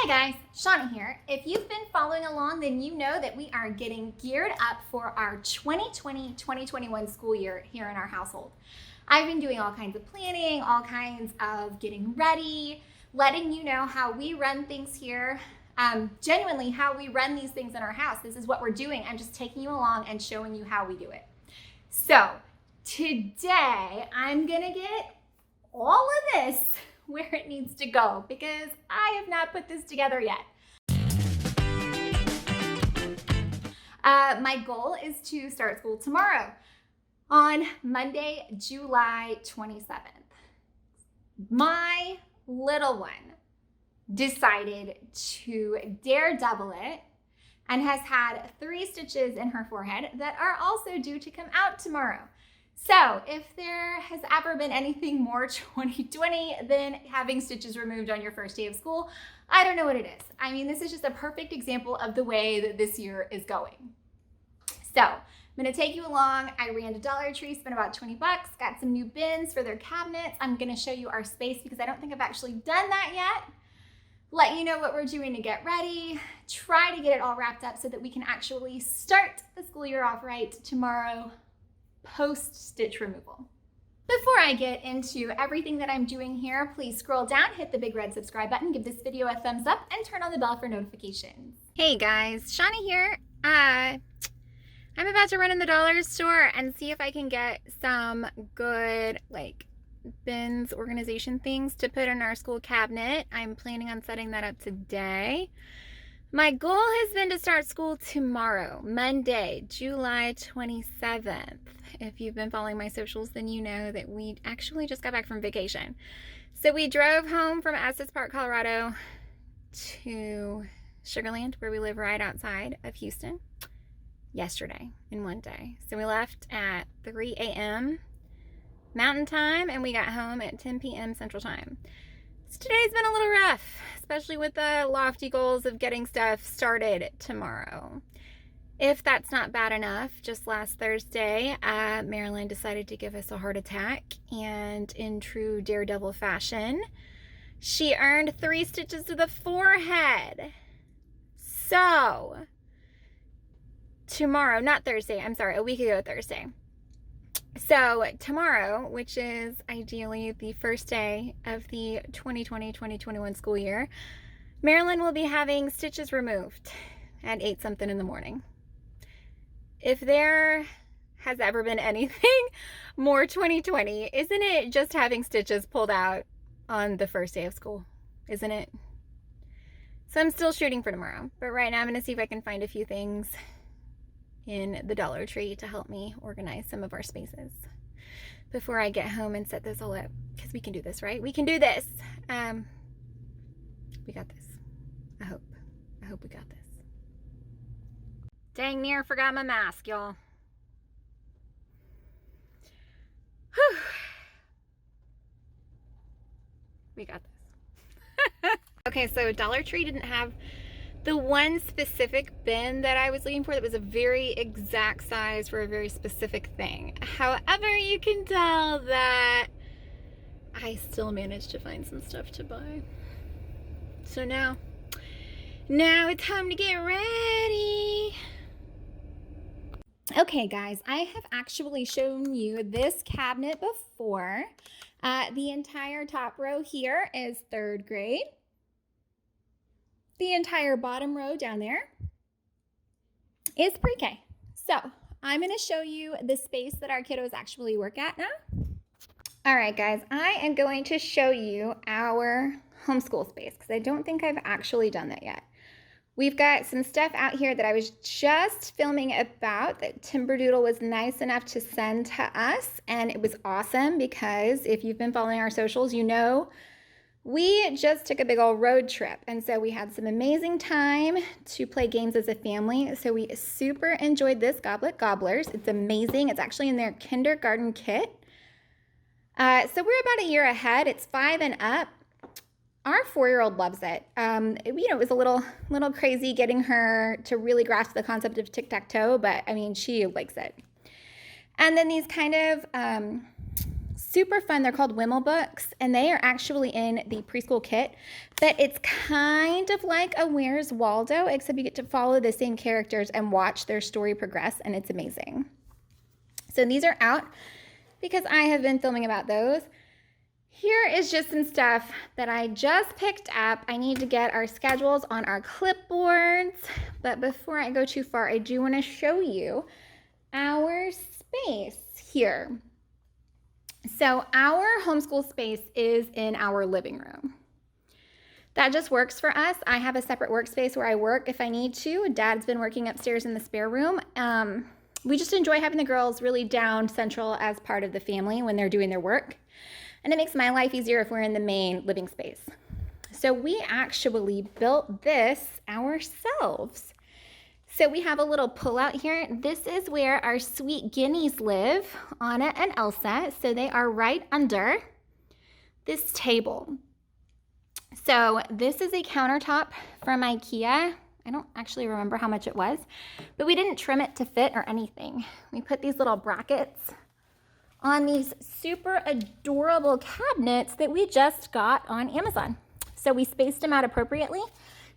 Hey guys, Shanna here. If you've been following along, then you know that we are getting geared up for our 2020-2021 school year here in our household. I've been doing all kinds of planning, all kinds of getting ready, letting you know how we run things here, genuinely how we run these things in our house. This is what we're doing. I'm just taking you along and showing you how we do it. So today I'm gonna get all of this where it needs to go because I have not put this together yet. My goal is to start school tomorrow on Monday, July 27th. My little one decided to daredevil it and has had 3 stitches in her forehead that are also due to come out tomorrow. So if there has ever been anything more 2020 than having stitches removed on your first day of school, I don't know what it is. I mean, this is just a perfect example of the way that this year is going. So I'm gonna take you along. I ran to Dollar Tree, spent about 20 bucks, got some new bins for their cabinets. I'm gonna show you our space because I don't think I've actually done that yet. Let you know what we're doing to get ready, try to get it all wrapped up so that we can actually start the school year off right tomorrow, post-stitch removal. Before I get into everything that I'm doing here, please scroll down, hit the big red subscribe button, give this video a thumbs up, and turn on the bell for notifications. Hey guys, Shanna here. I'm about to run in the dollar store and see if I can get some good bins organization things to put in our school cabinet. I'm planning on setting that up today. My goal has been to start school tomorrow, Monday, July 27th. If you've been following my socials, then you know that we actually just got back from vacation. So we drove home from Estes Park, Colorado to Sugar Land, where we live right outside of Houston, yesterday in one day. So we left at 3 a.m. Mountain Time and we got home at 10 p.m. Central Time. So today's been a little rough, especially with the lofty goals of getting stuff started tomorrow. If that's not bad enough, just last Thursday, Marilyn decided to give us a heart attack, and in true daredevil fashion, she earned 3 stitches to the forehead. So, tomorrow, not Thursday, I'm sorry, a week ago Thursday. So tomorrow, which is ideally the first day of the 2020-2021 school year, Marilyn will be having stitches removed at 8 something in the morning. If there has ever been anything more 2020, isn't it just having stitches pulled out on the first day of school? Isn't it? So I'm still shooting for tomorrow, but right now I'm going to see if I can find a few things in the Dollar Tree to help me organize some of our spaces before I get home and set this all up, because we can do this, right? We can do this. We got this. I hope we got this. Dang near forgot my mask, y'all. Whew. We got this. Okay, so Dollar Tree didn't have the one specific bin that I was looking for that was a very exact size for a very specific thing. However, you can tell that I still managed to find some stuff to buy. So now it's time to get ready. Okay guys, I have actually shown you this cabinet before. The entire top row here is 3rd grade. The entire bottom row down there is pre-K. So I'm going to show you the space that our kiddos actually work at now. All right, guys, I am going to show you our homeschool space because I don't think I've actually done that yet. We've got some stuff out here that I was just filming about that Timberdoodle was nice enough to send to us, and it was awesome because if you've been following our socials, you know we just took a big old road trip, and so we had some amazing time to play games as a family. So we super enjoyed this Goblet Gobblers. It's amazing. It's actually in their kindergarten kit. So we're about a year ahead. It's 5 and up. Our 4-year-old loves it. It was a little crazy getting her to really grasp the concept of tic-tac-toe, but I mean, she likes it. And then these kind of super fun. They're called Wimmel books, and they are actually in the preschool kit, but it's kind of like a Where's Waldo, except you get to follow the same characters and watch their story progress, and it's amazing. So these are out because I have been filming about those. Here is just some stuff that I just picked up. I need to get our schedules on our clipboards, but before I go too far, I do want to show you our space here. So our homeschool space is in our living room. That just works for us. I have a separate workspace where I work if I need to. Dad's been working upstairs in the spare room. We just enjoy having the girls really down central as part of the family when they're doing their work. And it makes my life easier if we're in the main living space. So we actually built this ourselves. So we have a little pull-out here. This is where our sweet guineas live, Anna and Elsa. So they are right under this table. So this is a countertop from Ikea. I don't actually remember how much it was, but we didn't trim it to fit or anything. We put these little brackets on these super adorable cabinets that we just got on Amazon. So we spaced them out appropriately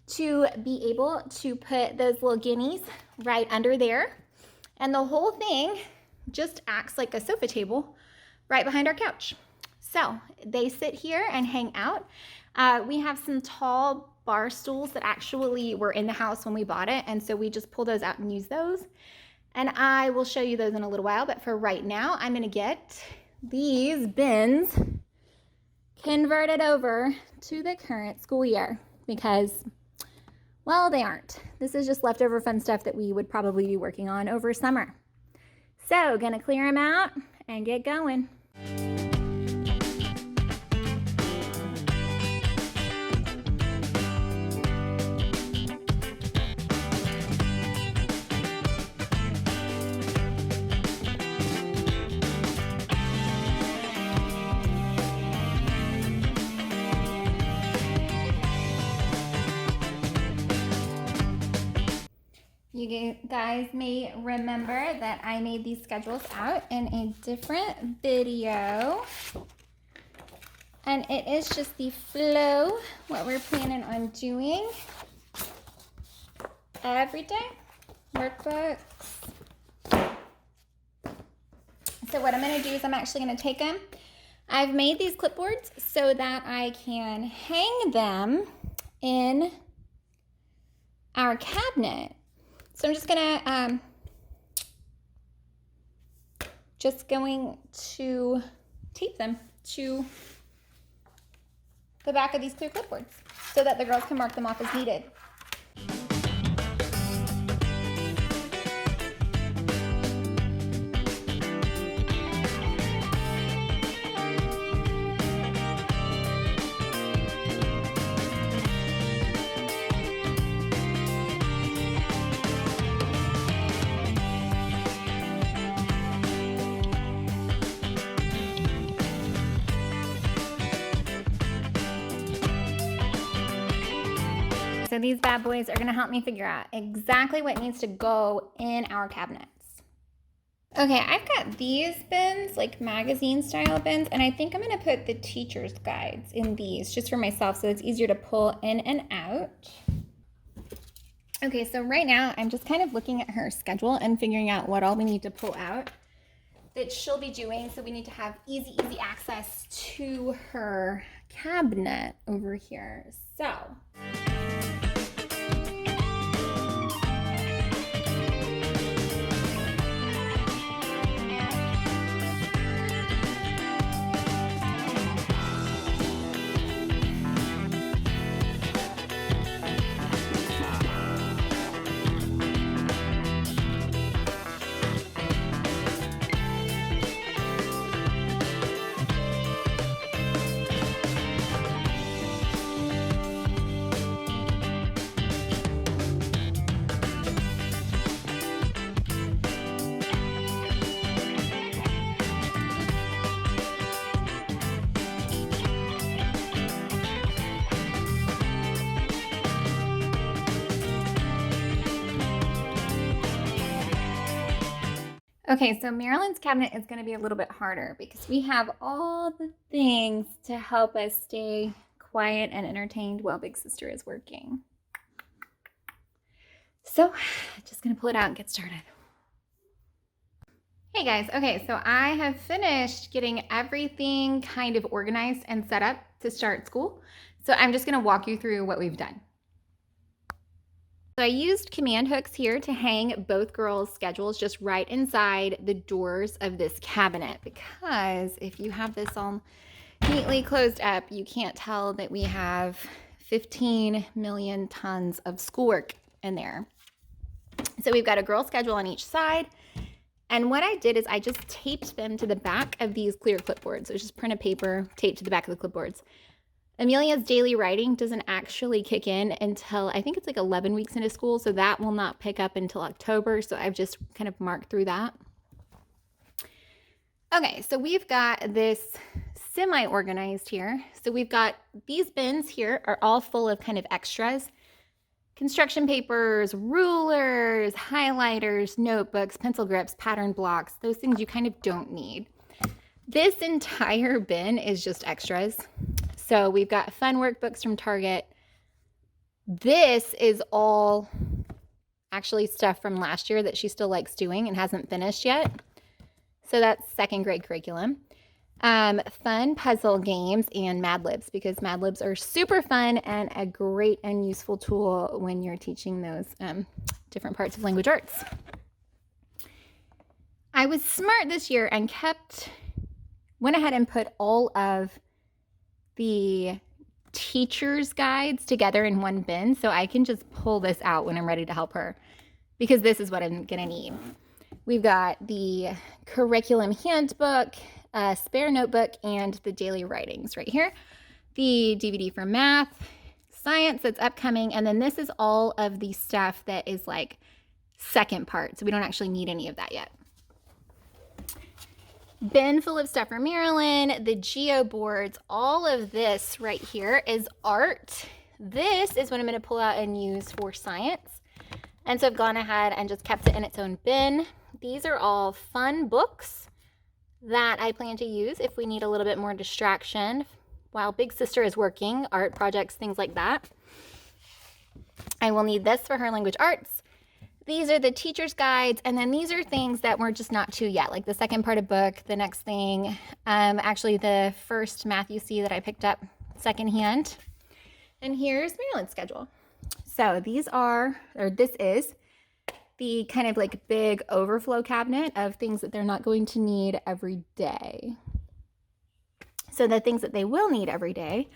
to be able to put those little guineas right under there. And the whole thing just acts like a sofa table right behind our couch. So they sit here and hang out. We have some tall bar stools that actually were in the house when we bought it. And so we just pull those out and use those. And I will show you those in a little while, but for right now, I'm gonna get these bins converted over to the current school year because, well, they aren't. This is just leftover fun stuff that we would probably be working on over summer. So, gonna clear them out and get going. You guys may remember that I made these schedules out in a different video. And it is just the flow, what we're planning on doing every day. Workbooks. So what I'm going to do is I'm actually going to take them. I've made these clipboards so that I can hang them in our cabinet. So I'm just going to tape them to the back of these clear clipboards so that the girls can mark them off as needed. So these bad boys are gonna help me figure out exactly what needs to go in our cabinets. Okay, I've got these bins, like magazine style bins, and I think I'm gonna put the teacher's guides in these just for myself so it's easier to pull in and out. Okay, so right now I'm just kind of looking at her schedule and figuring out what all we need to pull out that she'll be doing. So we need to have easy access to her cabinet over here. So Okay, so Marilyn's cabinet is going to be a little bit harder because we have all the things to help us stay quiet and entertained while Big Sister is working. So, just going to pull it out and get started. Hey guys, okay, so I have finished getting everything kind of organized and set up to start school. So I'm just going to walk you through what we've done. So I used command hooks here to hang both girls' schedules just right inside the doors of this cabinet, because if you have this all neatly closed up, you can't tell that we have 15 million tons of schoolwork in there. So we've got a girl schedule on each side. And what I did is I just taped them to the back of these clear clipboards. So it's just printed paper taped to the back of the clipboards. Amelia's daily writing doesn't actually kick in until I think it's like 11 weeks into school. So that will not pick up until October. So I've just kind of marked through that. Okay, so we've got this semi-organized here. So we've got these bins here are all full of kind of extras. Construction papers, rulers, highlighters, notebooks, pencil grips, pattern blocks, those things you kind of don't need. This entire bin is just extras. So we've got fun workbooks from Target. This is all actually stuff from last year that she still likes doing and hasn't finished yet. So that's second grade curriculum. Fun puzzle games and Mad Libs, because Mad Libs are super fun and a great and useful tool when you're teaching those different parts of language arts. I was smart this year and went ahead and put all of the teacher's guides together in one bin, so I can just pull this out when I'm ready to help her, because this is what I'm gonna need. We've got the curriculum handbook, a spare notebook, and the daily writings right here. The DVD for math, science that's upcoming, and then this is all of the stuff that is like second part, so we don't actually need any of that yet. Bin full of stuff for Marilyn, the geo boards, all of this right here is art. This is what I'm going to pull out and use for science. And so I've gone ahead and just kept it in its own bin. These are all fun books that I plan to use if we need a little bit more distraction while Big Sister is working, art projects, things like that. I will need this for her language arts. These are the teacher's guides, and then these are things that we're just not to yet, like the second part of book, the next thing, actually the first math you see that I picked up secondhand. And here's Marilyn's schedule. So this is the kind of like big overflow cabinet of things that they're not going to need every day. So the things that they will need every day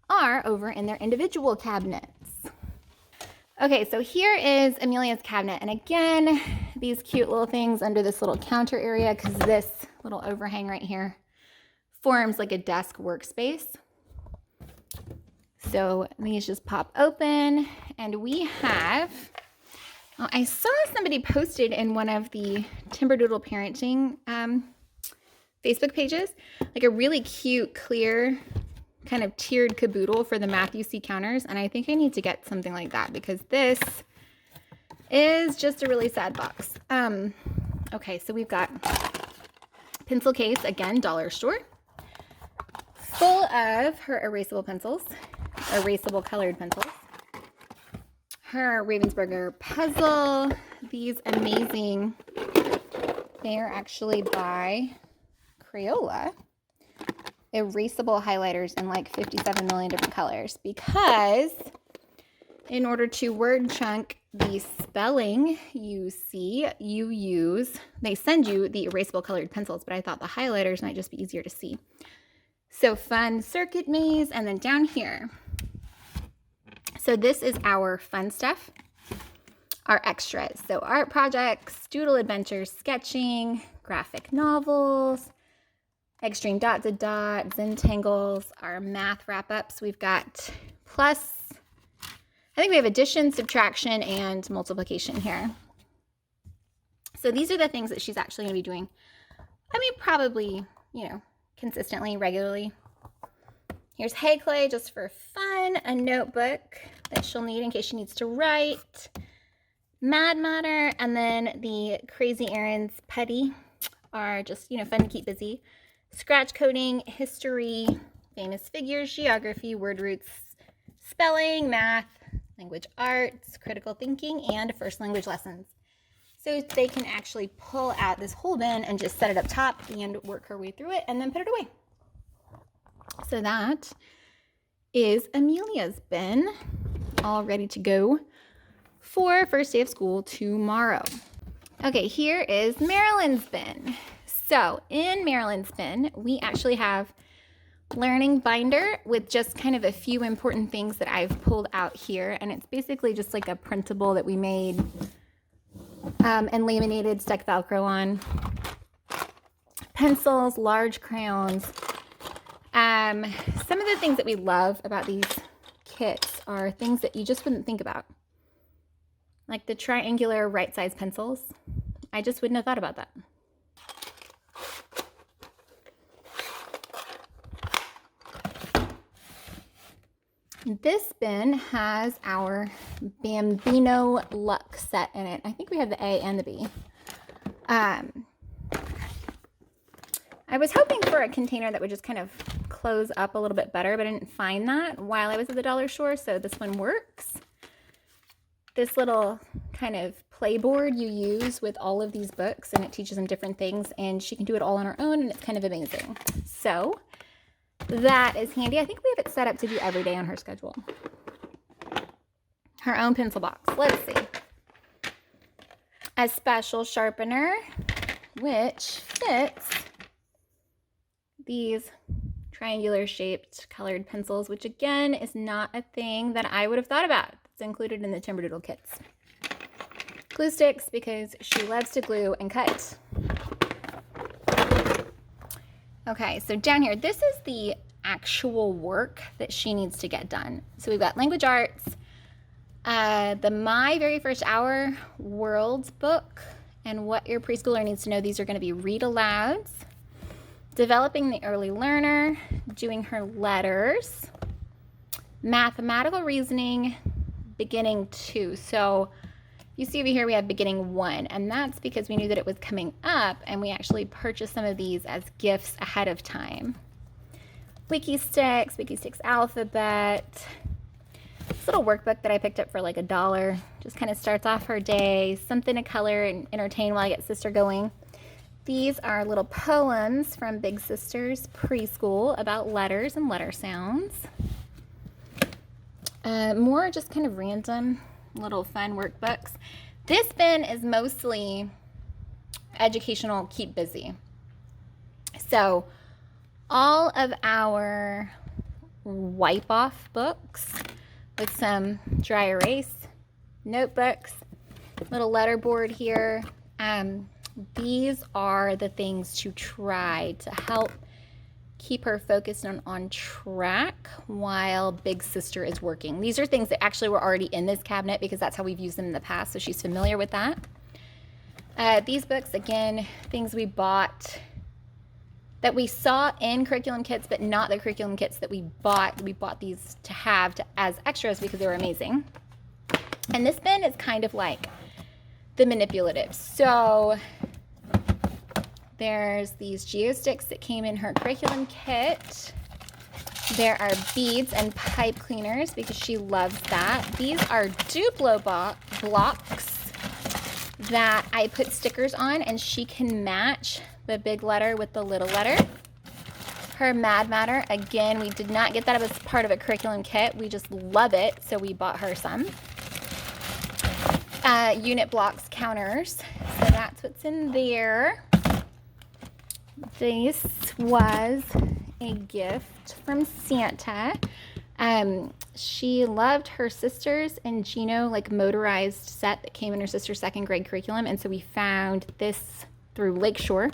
are over in their individual cabinets. Okay, so here is Amelia's cabinet. And again, these cute little things under this little counter area, because this little overhang right here forms like a desk workspace. So these just pop open, and we have, I saw somebody posted in one of the Timberdoodle parenting Facebook pages, like a really cute, clear, kind of tiered caboodle for the math UC counters, and I think I need to get something like that, because this is just a really sad box. Okay, so we've got pencil case, again, dollar store, full of her erasable pencils, erasable colored pencils, her Ravensburger puzzle, these amazing, they are actually by Crayola, erasable highlighters in like 57 million different colors, because in order to word chunk the spelling you see, they send you the erasable colored pencils, but I thought the highlighters might just be easier to see. So fun circuit maze, and then down here. So this is our fun stuff, our extras. So art projects, doodle adventures, sketching, graphic novels, extreme dot to dot, Zentangles, our math wrap-ups. We've got plus, I think we have addition, subtraction, and multiplication here. So these are the things that she's actually going to be doing. I mean, probably, consistently, regularly. Here's hay clay just for fun, a notebook that she'll need in case she needs to write, Mad Matter and then the Crazy Errands Petty are just, fun to keep busy. Scratch coding, history, famous figures, geography, word roots, spelling, math, language arts, critical thinking, and first language lessons. So they can actually pull out this whole bin and just set it up top and work her way through it and then put it away. So that is Amelia's bin, all ready to go for first day of school tomorrow. Okay, here is Marilyn's bin. So in Marilyn's bin, we actually have learning binder with just kind of a few important things that I've pulled out here. And it's basically just like a printable that we made and laminated, stuck Velcro on. Pencils, large crayons. Some of the things that we love about these kits are things that you just wouldn't think about. Like the triangular right-size pencils. I just wouldn't have thought about that. This bin has our Bambino Luck set in it. I think we have the A and the B. I was hoping for a container that would just kind of close up a little bit better, but I didn't find that while I was at the dollar store, so this one works. This little kind of playboard you use with all of these books, and it teaches them different things, and she can do it all on her own, and it's kind of amazing. So that is handy. I think we have it set up to do every day on her schedule. Her own pencil box. Let's see. A special sharpener, which fits these triangular shaped colored pencils, which again is not a thing that I would have thought about. It's included in the Timberdoodle kits. Glue sticks, because she loves to glue and cut. Okay, so down here, this is the actual work that she needs to get done. So we've got language arts, the My Very First Hour Worlds book, and what your preschooler needs to know. These are going to be read alouds, developing the early learner, doing her letters, mathematical reasoning, beginning 2. So you see over here we have beginning 1, and that's because we knew that it was coming up, and we actually purchased some of these as gifts ahead of time. Wiki Sticks alphabet. This little workbook that I picked up for like $1 just kind of starts off her day, something to color and entertain while I get sister going. These are little poems from Big Sister's preschool about letters and letter sounds. More just kind of random little fun workbooks. This bin is mostly educational, keep busy. So all of our wipe off books with some dry erase, notebooks, little letterboard here. These are the things to try to help keep her focused on track while Big Sister is working. These are things that actually were already in this cabinet because that's how we've used them in the past, so she's familiar with that. These books, again, things we bought that we saw in curriculum kits, but not the curriculum kits that we bought. We bought these to have as extras because they were amazing. And this bin is kind of like the manipulative. So there's these geosticks that came in her curriculum kit. There are beads and pipe cleaners because she loves that. These are Duplo blocks that I put stickers on, and she can match the big letter with the little letter. Her Mad Matter, again, we did not get that as part of a curriculum kit. We just love it, so we bought her some. Unit blocks counters, so that's what's in there. This was a gift from Santa. She loved her sister's and Gino motorized set that came in her sister's 2nd grade curriculum, and so we found this through Lakeshore,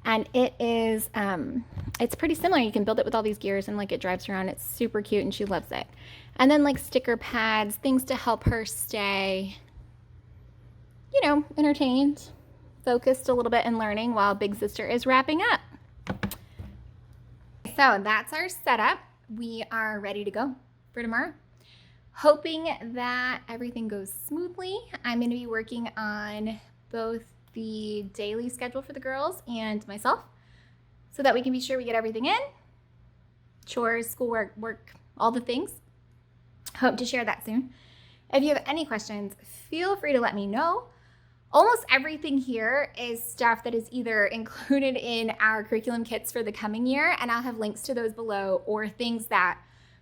and it is it's pretty similar. You can build it with all these gears and it drives around. It's super cute and she loves it. And then sticker pads, things to help her stay, entertained, focused a little bit in learning while Big Sister is wrapping up. So that's our setup. We are ready to go for tomorrow. Hoping that everything goes smoothly. I'm going to be working on both the daily schedule for the girls and myself so that we can be sure we get everything in. Chores, schoolwork, work, all the things. Hope to share that soon. If you have any questions, feel free to let me know. Almost everything here is stuff that is either included in our curriculum kits for the coming year, and I'll have links to those below, or things that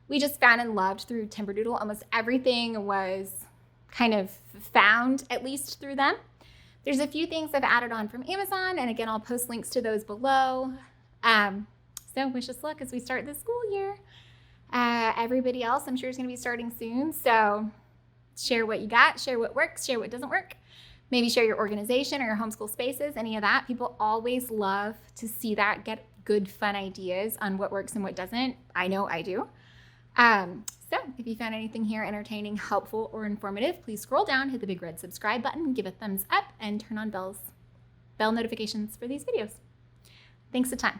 we just found and loved through Timberdoodle. Almost everything was kind of found, at least through them. There's a few things I've added on from Amazon, and again, I'll post links to those below. So wish us luck as we start this school year. Everybody else, I'm sure, is going to be starting soon, so share what you got, share what works, share what doesn't work. Maybe share your organization or your homeschool spaces, any of that. People always love to see that, get good, fun ideas on what works and what doesn't. I know I do. So if you found anything here entertaining, helpful, or informative, please scroll down, hit the big red subscribe button, give a thumbs up, and turn on bell notifications for these videos. Thanks a ton.